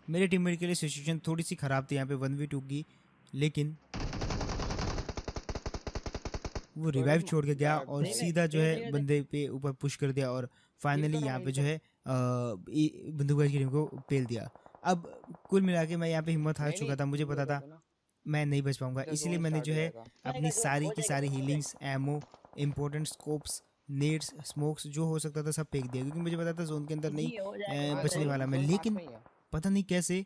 मेरे टीममेट के लिए सिचुएशन थोड़ी सी ख़राब थी यहाँ पे 1v2 की, लेकिन वो रिवाइव छोड़ के गया और सीधा जो है बंदे पे ऊपर पुश कर दिया और फाइनली यहाँ पे जो है बंदूकबाज की टीम को पेल दिया। अब कुल मिला के मैं यहाँ पे हिम्मत हार चुका था, मुझे पता था मैं नहीं बच पाऊंगा, इसीलिए मैंने जो है अपनी सारी की सारी healings, emo, important scopes, nets, smokes जो हो सकता था सब फेंक दिया, क्योंकि मुझे पता था जोन के अंदर नहीं बचने वाला मैं। लेकिन पता नहीं कैसे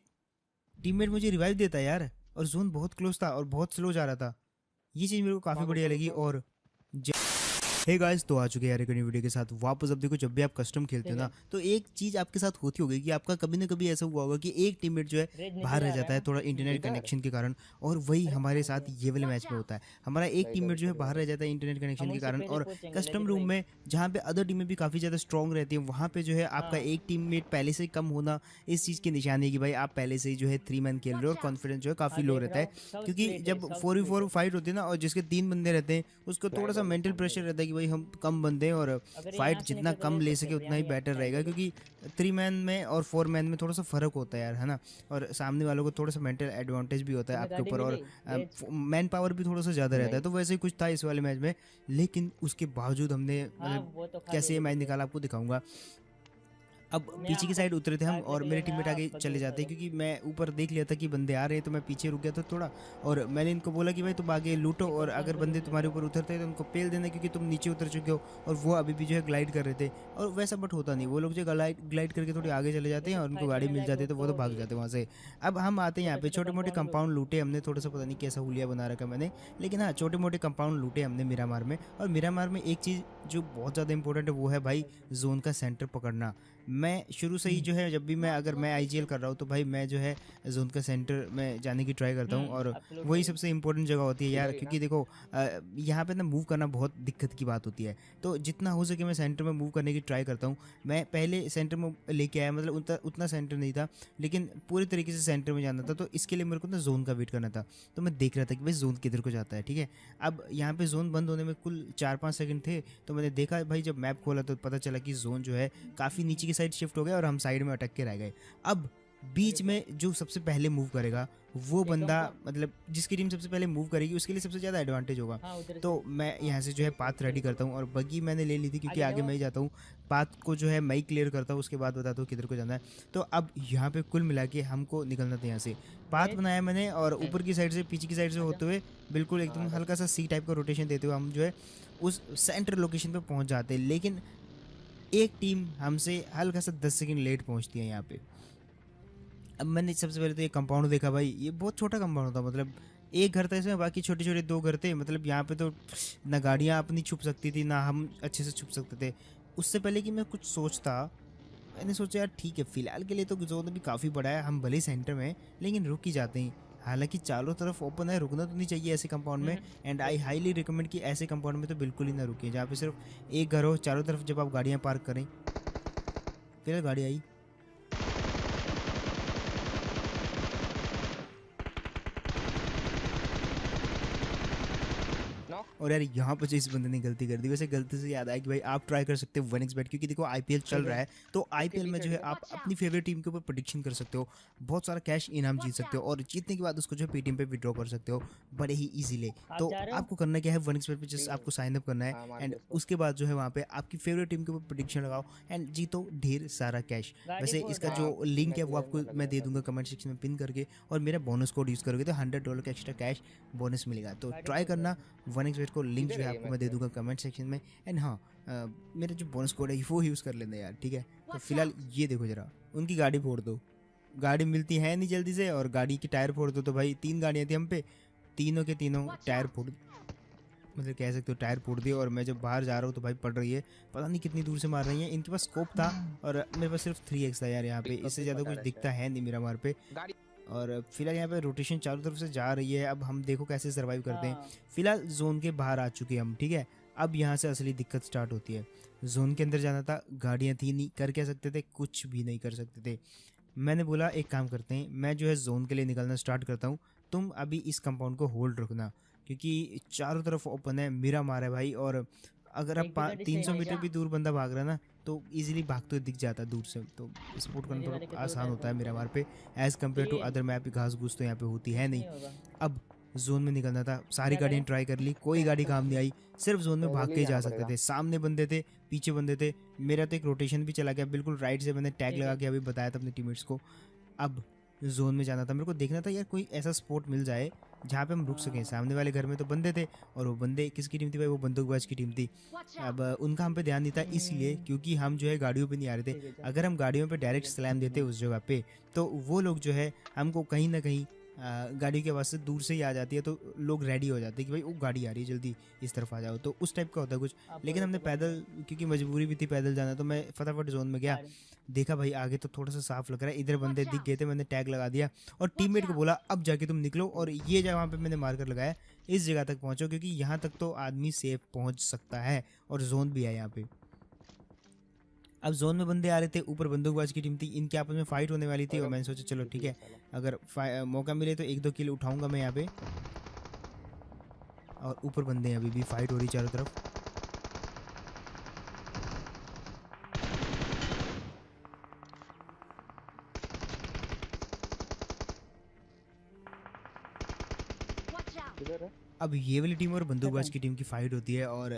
टीममेट मुझे रिवाइव देता यार, और जोन बहुत क्लोज था और बहुत स्लो जा रहा था। ये चीज़ मेरे को काफ़ी बढ़िया लगी। और हे गाइस, तो आ चुके हैं यार एक नई वीडियो के साथ वापस। अब देखो, जब भी आप कस्टम खेलते हो ना, तो एक चीज़ आपके साथ होती होगी कि आपका कभी ना कभी ऐसा हुआ होगा कि एक टीममेट जो है बाहर रह जाता है थोड़ा इंटरनेट कनेक्शन के कारण, और वही हमारे साथ ये वाले मैच में होता है। हमारा एक टीममेट जो है बाहर रह जाता है इंटरनेट कनेक्शन के कारण, और कस्टम रूम में जहाँ पे अदर टीमें भी काफ़ी ज़्यादा स्ट्रॉन्ग रहती है, वहाँ पे जो है आपका एक टीममेट पहले से कम होना इस चीज़ की निशानी है कि भाई आप पहले से ही जो है 3 मैन खेल रहे हो, और कॉन्फिडेंस जो है काफ़ी लो रहता है। क्योंकि जब 4v4 फाइट होती है ना, और जिसके 3 बंदे रहते हैं, उसको थोड़ा सा मेंटल प्रेशर रहता है कि भाई हम कम बंदे हैं, और फाइट जितना कम ले सके उतना ही बेटर रहेगा, क्योंकि 3 मैन में और 4 मैन में थोड़ा सा फ़र्क होता है यार, है ना। और सामने वालों को थोड़ा सा मेंटल एडवांटेज भी होता है आपके ऊपर, और मैन पावर भी थोड़ा सा ज़्यादा रहता है। तो वैसे ही कुछ था इस वाले मैच में, लेकिन उसके बावजूद हमने मतलब कैसे ये मैच निकाला आपको दिखाऊंगा। अब पीछे की साइड उतरे थे हम, और मेरे टीममेट आगे चले जाते, क्योंकि मैं ऊपर देख लिया था कि बंदे आ रहे हैं, तो मैं पीछे रुक गया था थोड़ा। और मैंने इनको बोला कि भाई तुम आगे लूटो, और अगर बंदे तुम्हारे ऊपर उतरते हैं तो उनको पेल देना, क्योंकि तुम नीचे उतर चुके हो। और वो अभी भी जो है ग्लाइड कर रहे थे, और वैसा बट होता नहीं, वो लोग जो ग्लाइड करके थोड़ी आगे चले जाते हैं और उनको गाड़ी मिल जाती है, तो वो तो भाग जाते हैं वहाँ से। अब हम आते हैं यहाँ पे, छोटे मोटे कंपाउंड लूटे हमने, थोड़ा सा पता नहीं कैसा हुलिया बना रखा मैंने, लेकिन हाँ छोटे मोटे कंपाउंड लूटे हमने मिरामार में। और मिरामार में एक चीज़ जो बहुत ज़्यादा इंपॉर्टेंट है वो है भाई जोन का सेंटर पकड़ना। मैं शुरू से ही जो है, जब भी मैं अगर मैं आईजीएल कर रहा हूँ, तो भाई मैं जो है जोन का सेंटर में जाने की ट्राई करता हूँ, और वही सबसे इंपॉर्टेंट जगह होती है यार, क्योंकि देखो यहाँ पे ना मूव करना बहुत दिक्कत की बात होती है। तो जितना हो सके मैं सेंटर में मूव करने की ट्राई करता हूँ। मैं पहले सेंटर में लेके आया, मतलब उतना सेंटर नहीं था, लेकिन पूरी तरीके से सेंटर में जाना था, तो इसके लिए मेरे को ना जोन का वेट करना था। तो मैं देख रहा था कि भाई जोन किधर को जाता है, ठीक है। अब यहाँ पे जोन बंद होने में कुल 4-5 सेकंड थे, तो मैंने देखा भाई, जब मैप खोला तो पता चला कि जोन जो है काफ़ी नीचे की साइड शिफ्ट हो गया, और हम साइड में अटक के रह गए। अब बीच में जो सबसे पहले मूव करेगा वो बंदा, मतलब जिसकी टीम सबसे पहले मूव करेगी उसके लिए सबसे ज़्यादा एडवांटेज होगा। तो मैं यहाँ से जो है पाथ रेडी करता हूँ, और बगी मैंने ले ली थी क्योंकि आगे मैं ही जाता हूँ, पाथ को जो है मैं ही क्लियर करता हूँ, उसके बाद बताता हूँ किधर को जाना है। तो अब यहाँ पे कुल मिला के हमको निकलना था यहाँ से, पाथ बनाया मैंने, और ऊपर की साइड से पीछे की साइड से होते हुए बिल्कुल एकदम हल्का सा सी टाइप का रोटेशन देते हुए हम जो है उस सेंटर लोकेशन पे पहुँच जाते हैं। लेकिन एक टीम हमसे हल्का सा 10 सेकंड लेट पहुंचती है यहाँ पे। अब मैंने सबसे पहले तो ये कंपाउंड देखा भाई, ये बहुत छोटा कंपाउंड था, मतलब एक घर था इसमें, बाकी छोटे छोटे 2 घर थे। मतलब यहाँ पे तो ना गाड़ियाँ अपनी छुप सकती थी, ना हम अच्छे से छुप सकते थे। उससे पहले कि मैं कुछ सोचता, मैंने सोचा यार ठीक है, फिलहाल के लिए तो जोन भी काफ़ी बड़ा है, हम भले ही सेंटर में हैं, लेकिन रुक ही जाते हैं। हालांकि चारों तरफ ओपन है, रुकना तो नहीं चाहिए ऐसे कंपाउंड में। एंड आई हाईली रिकमेंड कि ऐसे कंपाउंड में तो बिल्कुल ही ना रुकिए, जहाँ पे सिर्फ एक घर हो चारों तरफ, जब आप गाड़ियाँ पार्क करें। फिर गाड़ी आई, और यार यहाँ पर जो इस बंदे ने गलती कर दी। वैसे गलती से याद आया कि भाई आप ट्राई कर सकते हो 1xbet, क्योंकि देखो आईपीएल चल रहा है, तो आईपीएल में जो है आप अपनी फेवरेट टीम के ऊपर प्रेडिक्शन कर सकते हो, बहुत सारा कैश इनाम जीत सकते हो, और जीतने के बाद उसको जो है पेटीएम पे विड्रॉ कर सकते हो बड़े ही इजीली। तो आपको करना क्या है, 1xbet पे जस्ट आपको साइन अप करना है, एंड उसके बाद जो है वहाँ पे आपकी फेवरेट टीम के ऊपर प्रेडिक्शन लगाओ एंड जीतो ढेर सारा कैश। वैसे इसका जो लिंक है वो आपको मैं दे दूंगा कमेंट सेक्शन में पिन करके, और मेरा बोनस कोड यूज़ करोगे तो $100 का एक्स्ट्रा कैश बोनस मिलेगा। तो ट्राई करना 1xbet को, लिंक जो है आपको मैं दे दूंगा कमेंट सेक्शन में। एंड हाँ, मेरा जो बोनस कोड है वो यूज़ कर लेना यार, ठीक है। तो फिलहाल ये देखो जरा, उनकी गाड़ी फोड़ दो, गाड़ी मिलती है नहीं जल्दी से, और गाड़ी की टायर फोड़ दो। तो भाई 3 गाड़ियाँ थी हम पे, तीनों के तीनों टायर फोड़, मतलब कह सकते हो टायर फोड़ दिए। और मैं जब बाहर जा रहा हूँ तो भाई पड़ रही है, पता नहीं कितनी दूर से मार रही है। इनके पास स्कोप था और मेरे पास सिर्फ 3x था यार, यहाँ पे इससे ज़्यादा कुछ दिखता है नहीं मेरा मार पे। और फिलहाल यहाँ पे रोटेशन चारों तरफ से जा रही है, अब हम देखो कैसे सर्वाइव करते हैं। फिलहाल जोन के बाहर आ चुके हैं हम, ठीक है। अब यहाँ से असली दिक्कत स्टार्ट होती है। जोन के अंदर जाना था, गाड़ियाँ थी नहीं, कर क्या सकते थे, कुछ भी नहीं कर सकते थे। मैंने बोला एक काम करते हैं, मैं जो है जोन के लिए निकलना स्टार्ट करता हूँ, तुम अभी इस कंपाउंड को होल्ड रखना, क्योंकि चारों तरफ ओपन है, मेरा मार है भाई। और अगर आप 300 मीटर भी दूर बंदा भाग रहा है ना, तो इजीली भागते हुए दिख जाता है दूर से, तो स्पोर्ट करना मेरे वाले के थोड़ा दो आसान टायर होता है बंद मेरा कर वहाँ पे as compare to 3 other map. घास घूस तो यहाँ पे होती है नहीं। होगा। अब जोन में निकलना था, सारी क्या गाड़ियाँ करें? ट्राई कर ली, कोई गाड़ी काम नहीं आई, सिर्फ जोन में पैदल भाग ही के ही जा जाना सकते पड़ेगा। थे। सामने बंदे थे, पीछे बंदे थे, मेरा तो एक रोटेशन भी चला गया बिल्कुल राइट से, मैंने टैग ठीक लगा है। के अभी बताया था अपने टीममेट्स को। अब जोन में जाना था, मेरे को देखना था यार कोई ऐसा स्पॉट मिल जाए जहाँ पे हम रुक सकें। सामने वाले घर में तो बंदे थे, और वो बंदे किसकी टीम थी भाई? वो बंदूकबाज की टीम थी। अब उनका हम पे ध्यान नहीं था, इसलिए क्योंकि हम जो है गाड़ियों पे नहीं आ रहे ठीक है, थे। चल। अगर हम गाड़ियों पे डायरेक्ट स्लैम देते उस जगह पे, तो वो लोग जो है हमको कहीं ना कहीं गाड़ी के आवाज़ से दूर से ही आ जाती है, तो लोग रेडी हो जाते हैं कि भाई वो गाड़ी आ रही है, जल्दी इस तरफ आ जाओ, तो उस टाइप का होता है कुछ। आप लेकिन बोलो हमने तो बंद पैदल, क्योंकि मजबूरी भी थी पैदल जाना, तो मैं फटाफट जोन में गया। कर। देखा भाई आगे तो थोड़ा सा साफ लग रहा है, इधर बंदे दिख गए थे, मैंने टैग लगा दिया और टीममेट को बोला अब जाके तुम निकलो, और ये जगह पे मैंने मार्कर लगाया, इस जगह तक पहुंचो, क्योंकि यहाँ तक तो आदमी सेफ पहुंच सकता है और जोन भी है यहाँ पे। अब जोन में बंदे आ रहे थे, ऊपर बंदूकबाज की टीम थी, इनके आपस में फाइट होने वाली थी, और मैंने सोचा चलो ठीक है, अगर मौका मिले तो 1-2 किल उठाऊंगा मैं यहाँ पे। और ऊपर बंदे हैं, अभी भी फाइट हो रही चारों तरफ। किधर है? अब ये वाली टीम और बंदूकबाज की टीम की फाइट होती है, और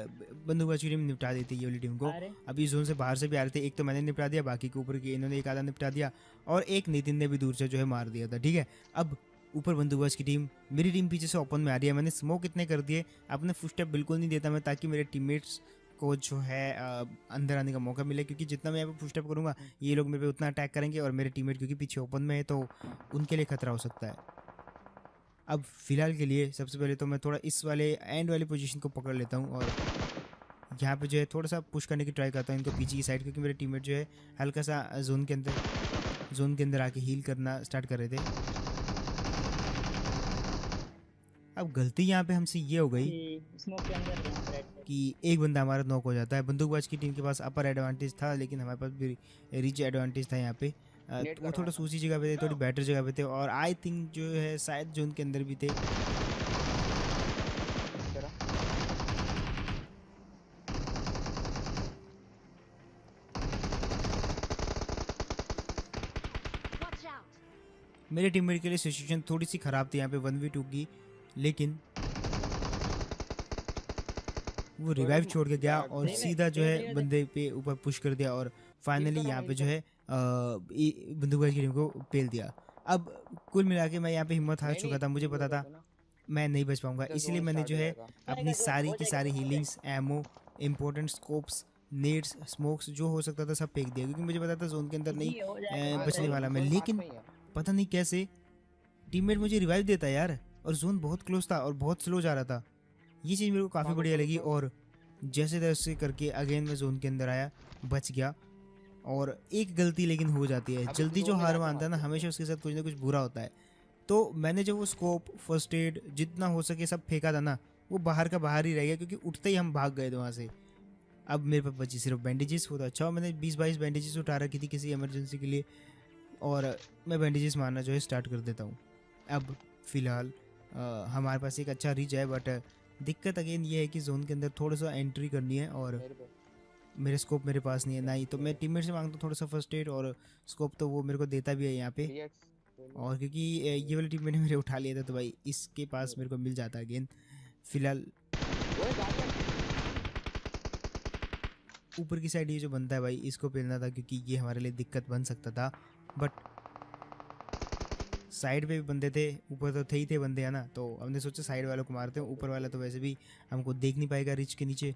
बंदूकबाज की टीम निपटा देती है ये वाली टीम को। अरे अभी जोन से बाहर से भी आ रहे थे, एक तो मैंने निपटा दिया, बाकी के ऊपर के इन्होंने एक आधा निपटा दिया, और एक नितिन ने भी दूर से जो है मार दिया था। ठीक है, अब ऊपर बंदूकबाज की टीम, मेरी टीम पीछे से ओपन में आ रही है। मैंने स्मोक इतने कर दिए, अपने फुटस्टेप बिल्कुल नहीं देता मैं, ताकि मेरे टीममेट्स को जो है अंदर आने का मौका मिले, क्योंकि जितना मैं यहाँ पे फुटस्टेप करूँगा ये लोग मेरे पे उतना अटैक करेंगे, और मेरे टीममेट क्योंकि पीछे ओपन में है तो उनके लिए खतरा हो सकता है। अब फिलहाल के लिए सबसे पहले तो मैं थोड़ा इस वाले एंड वाली पोजीशन को पकड़ लेता हूँ, और यहाँ पे जो है थोड़ा सा पुश करने की ट्राई करता हूँ इनको पीछे की साइड, क्योंकि मेरे टीममेट जो है हल्का सा जोन के अंदर आके हील करना स्टार्ट कर रहे थे। अब गलती यहाँ पे हमसे ये हो गई स्मोक के अंदर यहाँ पे रेड पे। कि एक बंदा हमारा नॉक हो जाता है। बंदूकबाज की टीम के पास अपर एडवांटेज था, लेकिन हमारे पास भी रिच एडवांटेज था यहाँ पे। वो थोड़ा सूची जगह पे थे, थोड़ी बेटर जगह पे थे, और आई थिंक जो है शायद जोन के अंदर भी थे। मेरे टीममेट के लिए सिचुएशन थोड़ी सी ख़राब थी यहाँ पे 1v2 की, लेकिन वो रिवाइव छोड़ के गया और नहीं, सीधा जो है नहीं, बंदे पे ऊपर पुश कर दिया, और फाइनली यहाँ पे जो है बंदूकबाज की टीम को पेल दिया। अब कुल मिला के मैं यहाँ पे हिम्मत हार चुका था, मुझे पता था मैं नहीं बच पाऊंगा, इसलिए मैंने जो है अपनी सारी की सारी healings, emo, important scopes, nets, smokes जो हो सकता था सब फेंक दिया, क्योंकि मुझे पता था जोन के अंदर नहीं हो जाएगा, बचने वाला मैं। लेकिन पता नहीं कैसे टीममेट मुझे रिवाइव देता यार, और जोन बहुत क्लोज था और बहुत स्लो जा रहा था। ये चीज़ मेरे को काफ़ी बढ़िया लगी, और जैसे तैसे करके अगेन मैं जोन के अंदर आया, बच गया। और एक गलती लेकिन हो जाती है, जल्दी जो हार मानता है ना, हमेशा उसके साथ कुछ ना कुछ बुरा होता है। तो मैंने जब वो स्कोप, फर्स्ट एड जितना हो सके सब फेंका था ना, वो बाहर का बाहर ही रह गया, क्योंकि उठते ही हम भाग गए थे वहाँ से। अब मेरे पास बची सिर्फ बैंडेजेस, वो तो अच्छा मैंने 20-22 बैंडेजेस उठा रखी थी किसी इमरजेंसी के लिए, और मैं बैंडेजेस मारना जो है स्टार्ट कर देता हूँ। अब फिलहाल हमारे पास एक अच्छा रीच है, बट दिक्कत अगेन ये है कि जोन के अंदर थोड़ा सा एंट्री करनी है, और मेरे स्कोप मेरे पास नहीं है ना ही, तो मैं टीममेट से मांगता हूँ थोड़ा सा फर्स्ट एड, और स्कोप तो वो मेरे को देता भी है यहाँ पे। और क्योंकि ये वाली टीम मैंने मेरे उठा लिया था, तो भाई इसके पास मेरे को मिल जाता है अगेन। फिलहाल ऊपर की साइड ये जो बनता है भाई, इसको पेलना था, क्योंकि ये हमारे लिए दिक्कत बन सकता था। बट साइड पे भी बंदे थे, ऊपर तो थे ही थे बंदे, है ना, तो हमने सोचा साइड वालों को मारते हैं, ऊपर वाला तो वैसे भी हमको देख नहीं पाएगा रिच के नीचे।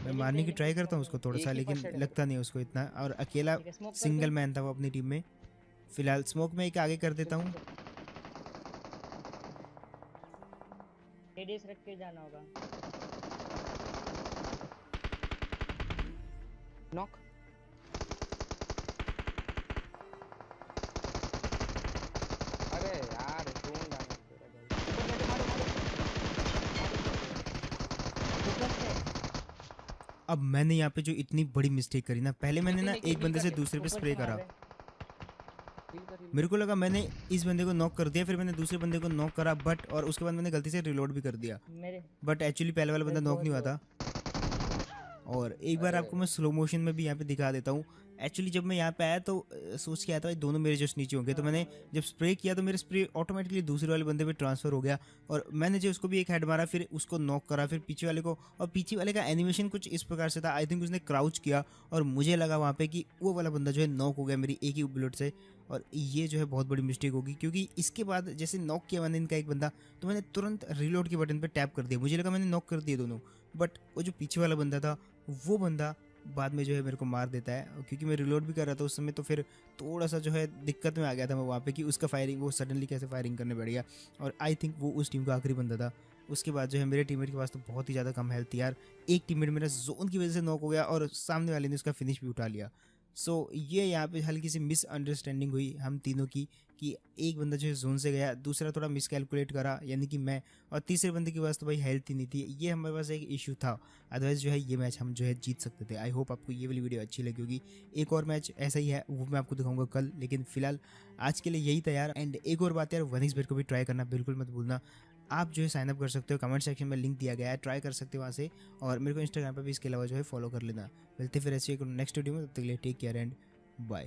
मैं मारने की ट्राई करता हूँ उसको थोड़ा सा, लेकिन लगता नहीं उसको इतना, और अकेला सिंगल मैन था वो अपनी टीम में। फिलहाल स्मोक में एक आगे कर देता हूँ। एडीएस रख के जाना होगा। नॉक। अरे यार कौन जाना अब मैंने यहाँ पे जो इतनी बड़ी मिस्टेक करी ना, पहले मैंने ना एक बंदे से दूसरे पे स्प्रे करा, मेरे को लगा मैंने इस बंदे को नॉक कर दिया, फिर मैंने दूसरे बंदे को नॉक करा बट, और उसके बाद मैंने गलती से रिलोड भी कर दिया, मेरे बट एक्चुअली पहले वाला बंदा मेरे नॉक नहीं हुआ बहुत था। और एक बार आपको मैं स्लो मोशन में भी यहाँ पे दिखा देता हूँ। एक्चुअली जब मैं यहाँ पे आया तो सोच के आया था भाई दोनों मेरे जस्ट नीचे होंगे, तो मैंने जब स्प्रे किया तो मेरा स्प्रे ऑटोमेटिकली दूसरे वाले बंदे पे ट्रांसफर हो गया, और मैंने जो उसको भी एक हेड मारा, फिर उसको नॉक करा, फिर पीछे वाले को, और पीछे वाले का एनिमेशन कुछ इस प्रकार से था, आई थिंक उसने क्राउच किया और मुझे लगा वहाँ पे कि वो वाला बंदा जो है नॉक हो गया मेरी एक ही बुलेट से। और ये जो है बहुत बड़ी मिस्टेक होगी, क्योंकि इसके बाद जैसे नॉक किया मैंने इनका एक बंदा, तो मैंने तुरंत रीलोड के बटन पे टैप कर दिया, मुझे लगा मैंने नॉक कर दिए दोनों, बट वो जो पीछे वाला बंदा था वो बंदा बाद में जो है मेरे को मार देता है, और क्योंकि मैं रिलोड भी कर रहा था उस समय, तो फिर थोड़ा सा जो है दिक्कत में आ गया था मैं वहाँ पे कि उसका फायरिंग, वो सडनली कैसे फायरिंग करने बैठ गया, और आई थिंक वो उस टीम का आखिरी बंदा था। उसके बाद जो है मेरे टीममेट के पास तो बहुत ही ज़्यादा कम हेल्थ थी यार, एक टीममेट मेरा जोन की वजह से नॉक हो गया और सामने वाले ने उसका फिनिश भी उठा लिया। सो ये यहाँ पे हल्की सी मिसअंडरस्टैंडिंग हुई हम तीनों की, कि एक बंदा जो है जोन से गया, दूसरा थोड़ा मिसकैलकुलेट करा यानी कि मैं, और तीसरे बंदे के पास तो भाई हेल्थ ही नहीं थी, ये हमारे पास एक इशू था, अदरवाइज जो है ये मैच हम जो है जीत सकते थे। आई होप आपको ये वाली वीडियो अच्छी लगी होगी। एक और मैच ऐसा ही है, वो मैं आपको दिखाऊंगा कल, लेकिन फिलहाल आज के लिए यही था यार। एंड एक और बात यार, 1xbet को भी ट्राई करना बिल्कुल मत भूलना, आप जो है साइनअप कर सकते हो, कमेंट सेक्शन में लिंक दिया गया है, ट्राई कर सकते हो वहाँ से, और मेरे को इंस्टाग्राम पर भी इसके अलावा जो है फॉलो कर लेना। मिलते फिर ऐसे एक नेक्स्ट वीडियो में, तब तक के लिए टेक केयर एंड बाय।